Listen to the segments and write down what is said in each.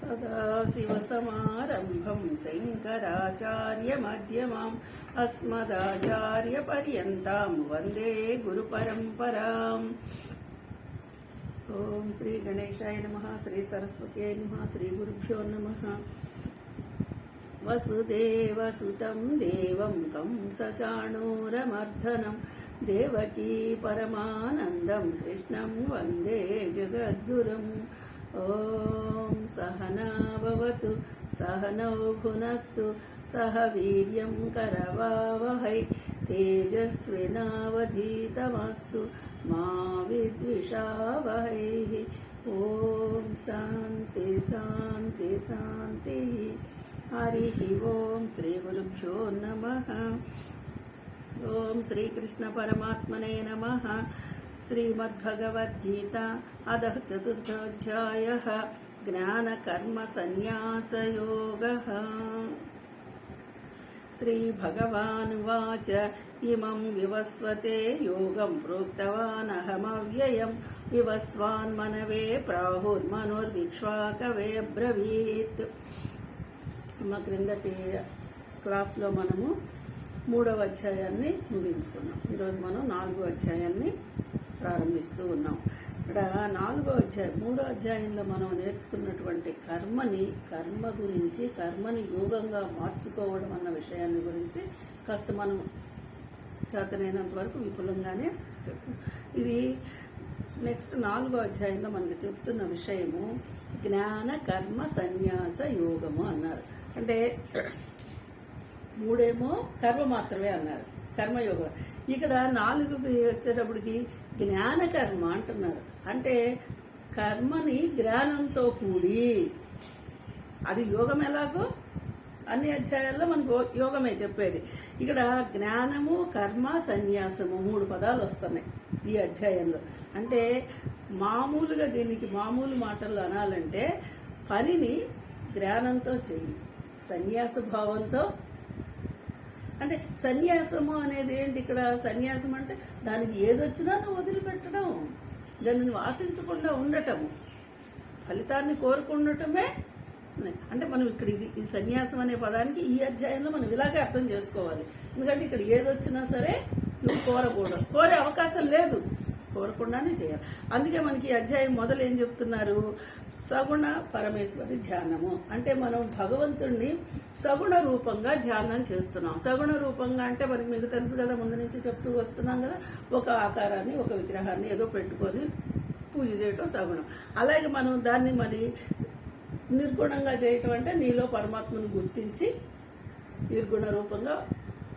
सदाशिवसमारम्भं शङ्कराचार्यमध्यमाम् अस्मदाचार्यपर्यन्तां वन्दे गुरुपरम्पराम्। ओम श्री गणेशाय नमः, श्री सरस्वत्यै नमः, श्री गुरुभ्यो नमः। वसुदेवसुतं देवं कंसचाणूरमर्दनं देवकी परमानन्दं कृष्णं वन्दे जगद्गुरुम्। ओम सहना भवतु सहनौ भुनक्तु सह वीर्यं करवावहै तेजस्विनावधीतमस्तु मा विद्विषावहै। ओम शांति शांति शांति। हरि ओम श्री गुरुभ्यो नमः। ओम श्री कृष्ण परमात्मने नमः। श्रीमद्भगवद्गीता अधः चतुर्थोऽध्यायः ज्ञानकर्मसन्न्यासयोगः। श्रीभगवानुवाच इमं विवस्वते योगं प्रोक्तवान् अहमव्ययं विवस्वान्मनवे प्राहुर्मनुर्विक्ष्वाकवे ब्रवीत्। మా క్రిందటి క్లాస్లో మనము 3వ అధ్యాయాన్ని ముగించుకున్నాం. ఈరోజు మనం 4వ అధ్యాయాన్ని ప్రారంభిస్తూ ఉన్నాం. ఇక్కడ 3వ అధ్యాయంలో మనం నేర్చుకున్నటువంటి కర్మ గురించి, కర్మని యోగంగా మార్చుకోవడం అన్న విషయాన్ని గురించి కాస్త మనం చేతనైనంత వరకు విపులంగానే ఇది నెక్స్ట్ 4వ అధ్యాయంలో మనకు చెప్తున్న విషయము జ్ఞాన కర్మ సన్యాస యోగము అన్నారు. అంటే 3 కర్మ మాత్రమే అన్నారు, కర్మయోగం. ఇక్కడ 4కి వచ్చేటప్పటికి జ్ఞాన కర్మ అంటున్నారు. అంటే కర్మని జ్ఞానంతో కూడి, అది యోగం ఎలాగో అన్ని అధ్యాయాల్లో మనకు యోగమే చెప్పేది. ఇక్కడ జ్ఞానము కర్మ సన్యాసము 3 పదాలు వస్తున్నాయి ఈ అధ్యాయంలో. అంటే మామూలుగా దీనికి మామూలు మాటల్లో అనాలంటే పనిని జ్ఞానంతో చెయ్యి, సన్యాస భావంతో. అంటే సన్యాసము అనేది ఏంటి? ఇక్కడ సన్యాసం అంటే దానికి ఏదొచ్చినా నువ్వు వదిలిపెట్టడం, దానిని ఆశించకుండా ఉండటము, ఫలితాన్ని కోరుకుండటమే. అంటే మనం ఇక్కడ ఈ సన్యాసం అనే పదానికి ఈ అధ్యాయంలో మనం ఇలాగే అర్థం చేసుకోవాలి. ఎందుకంటే ఇక్కడ ఏదొచ్చినా సరే నువ్వు కోరకూడదు, కోరే అవకాశం లేదు, కోరకుండానే చేయాలి. అందుకే మనకి ఈ అధ్యాయం మొదలు ఏం చెప్తున్నారు? సగుణ పరమేశ్వరి ధ్యానము. అంటే మనం భగవంతుణ్ణి సగుణ రూపంగా ధ్యానం చేస్తున్నాం. సగుణ రూపంగా అంటే మనకి మీకు తెలుసు కదా, ముందు నుంచి చెప్తూ వస్తున్నాం కదా, ఒక ఆకారాన్ని, ఒక విగ్రహాన్ని ఏదో పెట్టుకొని పూజ చేయటం సగుణం. అలాగే మనం దాన్ని మరి నిర్గుణంగా చేయటం అంటే నీలో పరమాత్మను గుర్తించి నిర్గుణ రూపంగా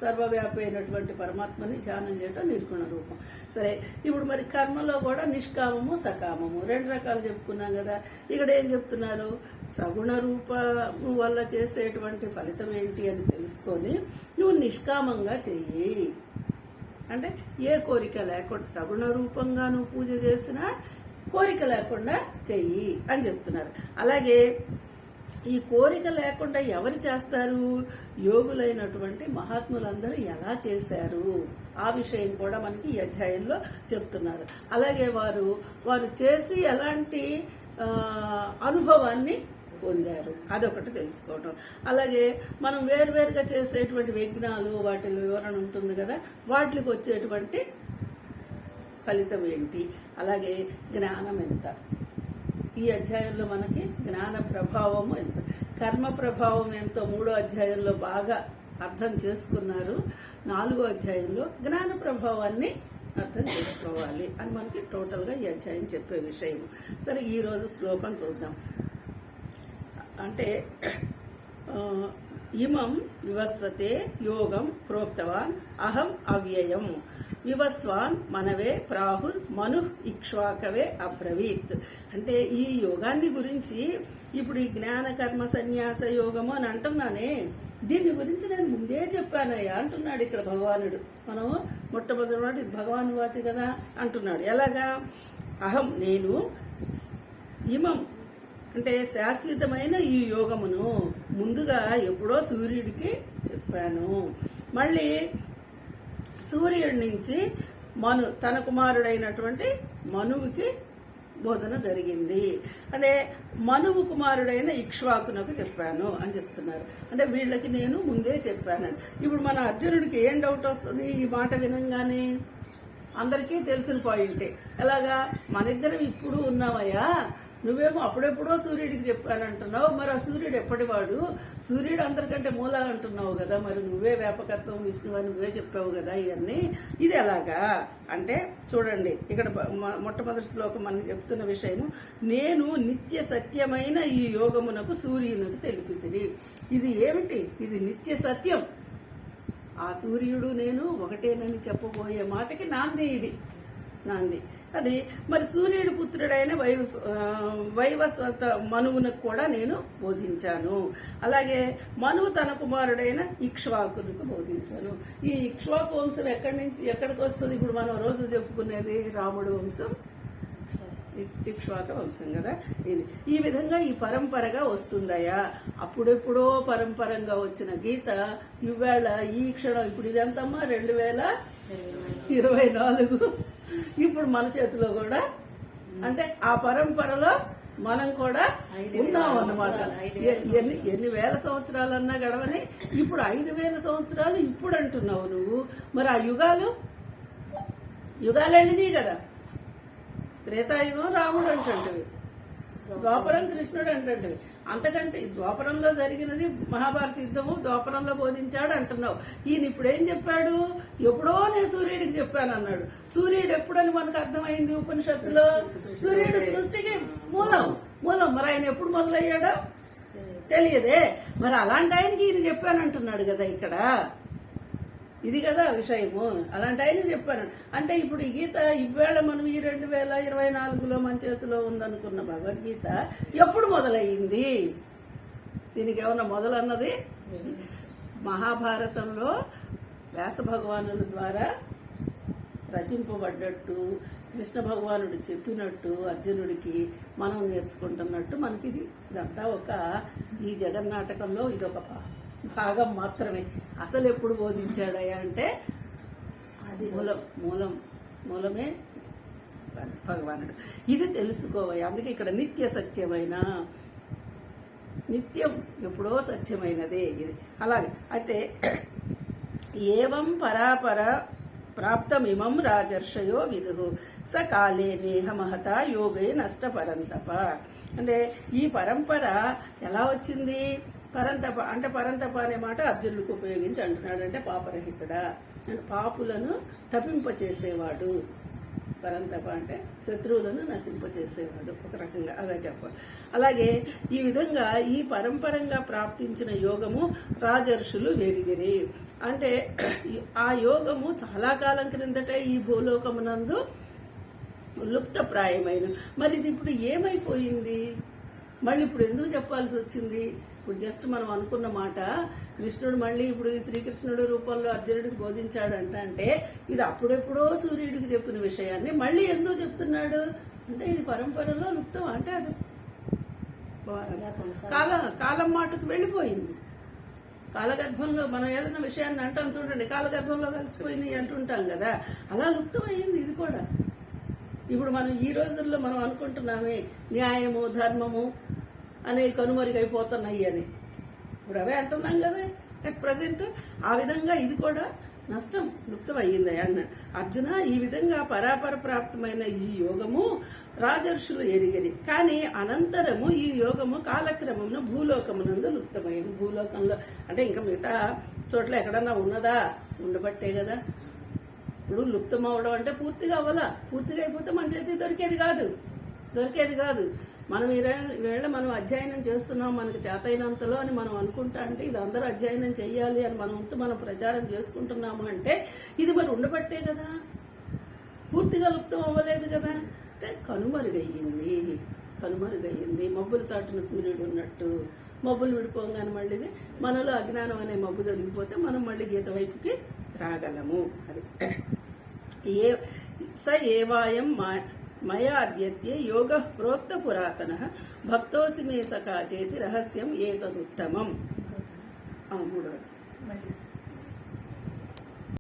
సర్వవ్యాపి అయినటువంటి పరమాత్మని ధ్యానం చేయటం నిర్గుణ రూపం. సరే, ఇప్పుడు మరి కర్మలో కూడా నిష్కామము సకామము 2 రకాలు చెప్పుకున్నాం కదా. ఇక్కడ ఏం చెప్తున్నారు? సగుణ రూపము వల్ల చేసేటువంటి ఫలితం ఏంటి అని తెలుసుకొని నువ్వు నిష్కామంగా చెయ్యి. అంటే ఏ కోరిక లేకుండా సగుణ రూపంగా నువ్వు పూజ చేసినా కోరిక లేకుండా చెయ్యి అని చెప్తున్నారు. అలాగే ఈ కోరిక లేకుండా ఎవరు చేస్తారు? యోగులైనటువంటి మహాత్ములందరూ ఎలా చేశారు ఆ విషయం కూడా మనకి ఈ అధ్యాయంలో చెప్తున్నారు. అలాగే వారు చేసి ఎలాంటి అనుభవాన్ని పొందారు అదొకటి తెలుసుకోవడం. అలాగే మనం వేరువేరుగా చేసేటువంటి యజ్ఞాలు, వాటి వివరణ ఉంటుంది కదా, వాటికి వచ్చేటువంటి ఫలితం ఏంటి, అలాగే జ్ఞానం ఎంత. ఈ అధ్యాయంలో మనకి జ్ఞాన ప్రభావము ఎంత, కర్మ ప్రభావం ఎంతో 3వ అధ్యాయంలో బాగా అర్థం చేసుకున్నారు. 4వ అధ్యాయంలో జ్ఞాన ప్రభావాన్ని అర్థం చేసుకోవాలి అని మనకి టోటల్గా ఈ అధ్యాయం చెప్పే విషయం. సరే, ఈరోజు శ్లోకం చూద్దాం. అంటే ఇమం వివస్వతే యోగం ప్రోక్తవాన్ అహం అవ్యయం వివస్వాన్ మనవే ప్రాహుర్ మను ఇక్ష్వాకవే అబ్రవీత్. అంటే ఈ యోగాన్ని గురించి ఇప్పుడు ఈ జ్ఞాన కర్మ సన్యాస యోగము అని అంటున్నానే, దీని గురించి నేను ముందే చెప్పానయ్యా అంటున్నాడు ఇక్కడ భగవానుడు. మనం మొట్టమొదటి ఇది భగవాను వాచి కదా అంటున్నాడు. ఎలాగా? అహం నేను, ఇమం అంటే శాశ్వతమైన ఈ యోగమును ముందుగా ఎప్పుడో సూర్యుడికి చెప్పాను. మళ్ళీ సూర్యుడి నుంచి తన కుమారుడైనటువంటి మనువుకి బోధన జరిగింది. అంటే మనువు కుమారుడైన ఇక్ష్వాకునకు చెప్పాను అని చెప్తున్నారు. అంటే వీళ్ళకి నేను ముందే చెప్పాను. ఇప్పుడు మన అర్జునుడికి ఏం డౌట్ వస్తుంది ఈ మాట వినంగానే? అందరికీ తెలిసిన పాయింటే. ఎలాగా, మనిద్దరం ఇప్పుడు ఉన్నామయ్యా, నువ్వేమో అప్పుడెప్పుడో సూర్యుడికి చెప్పానంటున్నావు, మరి ఆ సూర్యుడు ఎప్పటివాడు, సూర్యుడు అందరికంటే మూల అంటున్నావు కదా, మరి నువ్వే వ్యాపకత్వం విష్ణువు అని నువ్వే చెప్పావు కదా ఇవన్నీ, ఇది ఎలాగా అంటే చూడండి, ఇక్కడ మొట్టమొదటి శ్లోకం మనకి చెప్తున్న విషయము, నేను నిత్య సత్యమైన ఈ యోగమునకు సూర్యునికి తెలిపితిని. ఇది ఏమిటి? ఇది నిత్య సత్యం. ఆ సూర్యుడు నేను ఒకటేనని చెప్పబోయే మాటకి నాంది ఇది, నాంది. అది మరి సూర్యుడి పుత్రుడైన వైవస్వత మనువునకు కూడా నేను బోధించాను. అలాగే మనువు తన కుమారుడైన ఇక్ష్వాకునికి బోధించాను. ఈ ఇక్ష్వాకు వంశం ఎక్కడి నుంచి ఎక్కడికి వస్తుంది? ఇప్పుడు మనం రోజు చెప్పుకునేది రాముడు వంశం, ఇక్ష్వాక వంశం కదా ఇది. ఈ విధంగా ఈ పరంపరగా వస్తుందయా. అప్పుడెప్పుడో పరంపరంగా వచ్చిన గీత ఇవాళ ఈ క్షణం, ఇప్పుడు ఇదంతమ్మా 2024, ఇప్పుడు మన చేతిలో కూడా, అంటే ఆ పరంపరలో మనం కూడా ఉన్నాం అన్నమాట. ఎన్ని వేల సంవత్సరాలన్నా గడవని, ఇప్పుడు 5000 సంవత్సరాలు ఇప్పుడు అంటున్నావు నువ్వు. మరి ఆ యుగాలు వెళ్ళినాయి కదా. త్రేతాయుగం రాముడు అంటుంటవి, ద్వాపరం కృష్ణుడు అంటుంటవి. అంతకంటే ద్వాపరంలో జరిగినది మహాభారత యుద్ధము, ద్వాపరంలో బోధించాడు అంటున్నావు. ఈయన ఇప్పుడు ఏం చెప్పాడు? ఎప్పుడో నేను సూర్యుడికి చెప్పాను అన్నాడు. సూర్యుడు ఎప్పుడని మనకు అర్థమైంది ఉపనిషత్తులో? సూర్యుడు సృష్టికి మూలం. మరి ఆయన ఎప్పుడు మొదలయ్యాడో తెలియదే. మరి అలాంటి ఆయనకి ఈయన చెప్పానంటున్నాడు కదా ఇక్కడ. ఇది కదా విషయము. అలాంటి ఆయన చెప్పాను. అంటే ఇప్పుడు ఈ గీత ఇవాళ మనం ఈ 2024లో మన చేతిలో ఉందనుకున్న భగవద్గీత ఎప్పుడు మొదలయ్యింది? దీనికి ఏమన్నా మొదలన్నది? మహాభారతంలో వ్యాస భగవానుల ద్వారా రచింపబడ్డట్టు, కృష్ణ భగవానుడు చెప్పినట్టు అర్జునుడికి మనం నేర్చుకుంటున్నట్టు మనకి ఇదంతా ఈ జగన్నాటకంలో ఇదొక భాగం మాత్రమే. అసలు ఎప్పుడు బోధించాడయ్యా అంటే అది మూలమే భగవానుడు. ఇది తెలుసుకోవయ్యా. అందుకే ఇక్కడ నిత్య సత్యమైన, నిత్యం ఎప్పుడో సత్యమైనదే ఇది. అలాగే అయితే ఏవం పరాపర ప్రాప్తమిమం రాజర్షయో విదుహు సకాలే నేహ మహత యోగే నష్టపరంతప. అంటే ఈ పరంపర ఎలా వచ్చింది? పరంతప అంటే పరంతప అనే మాట అర్జునుడికి ఉపయోగించి అంటున్నాడు. అంటే పాపరహితుడా, అంటే పాపులను తప్పింపచేసేవాడు. పరంతప అంటే శత్రువులను నశింపచేసేవాడు, ఒక రకంగా అలా చెప్పాలి. అలాగే ఈ విధంగా ఈ పరంపరంగా ప్రాప్తించిన యోగము రాజర్షులు వెరిగిరి. అంటే ఆ యోగము చాలా కాలం క్రిందటే ఈ భూలోకమునందు లుప్తప్రాయమైన. మరి ఇది ఇప్పుడు ఏమైపోయింది? మళ్ళీ ఇప్పుడు ఎందుకు చెప్పాల్సి వచ్చింది? ఇప్పుడు జస్ట్ మనం అనుకున్న మాట కృష్ణుడు మళ్ళీ ఇప్పుడు శ్రీకృష్ణుడు రూపంలో అర్జునుడికి బోధించాడంట. అంటే ఇది అప్పుడెప్పుడో సూర్యుడికి చెప్పిన విషయాన్ని మళ్ళీ ఎందుకు చెప్తున్నాడు అంటే ఇది పరంపరలో లుప్తం. అంటే అది కాలం మాటకు వెళ్ళిపోయింది. కాలగర్భంలో మనం ఏదైనా విషయాన్ని అంటాం చూడండి, కాలగర్భంలో కలిసిపోయింది అంటుంటాం కదా, అలా లుప్తమైంది ఇది కూడా. ఇప్పుడు మనం ఈ రోజుల్లో మనం అనుకుంటున్నామే న్యాయము ధర్మము అనే కనుమరుగైపోతున్నాయి అని, ఇప్పుడు అవే అంటున్నాం కదా అట్ ప్రజెంట్. ఆ విధంగా ఇది కూడా నష్టం లుప్తమయ్యింది అన్నాడు. అర్జున, ఈ విధంగా పరాపర ప్రాప్తమైన ఈ యోగము రాజర్షులు ఎరిగరి, కానీ అనంతరము ఈ యోగము కాలక్రమమున భూలోకమునందు లుప్తమైంది. భూలోకంలో అంటే ఇంకా మిగతా చోట్ల ఎక్కడన్నా ఉన్నదా? ఉండబట్టే కదా. ఇప్పుడు లుప్తం అవడం అంటే పూర్తిగా అవ్వాలా. పూర్తిగా అయిపోతే మన చేతికి దొరికేది కాదు. మనం ఈవేళ మనం అధ్యయనం చేస్తున్నాం మనకు చేతైనంతలో అని మనం అనుకుంటా అంటే ఇది అందరూ అధ్యయనం చెయ్యాలి అని మనం ప్రచారం చేసుకుంటున్నాము అంటే ఇది మరి ఉండబట్టే కదా, పూర్తిగా లుప్తం అవ్వలేదు కదా. అంటే కనుమరుగయ్యింది. మబ్బుల చాటున సూర్యుడు ఉన్నట్టు మబ్బులు విడిపోగానే మళ్ళీ మనలో అజ్ఞానం అనే మబ్బు దొరికిపోతే మనం మళ్ళీ గీత వైపుకి రాగలము. అది ఏవాయం మయా అద్యత్యే యోగ ప్రోక్త పురాతన భక్తోసి మే సఖా చేతి రహస్యం ఏతదుత్తమం. మూడవది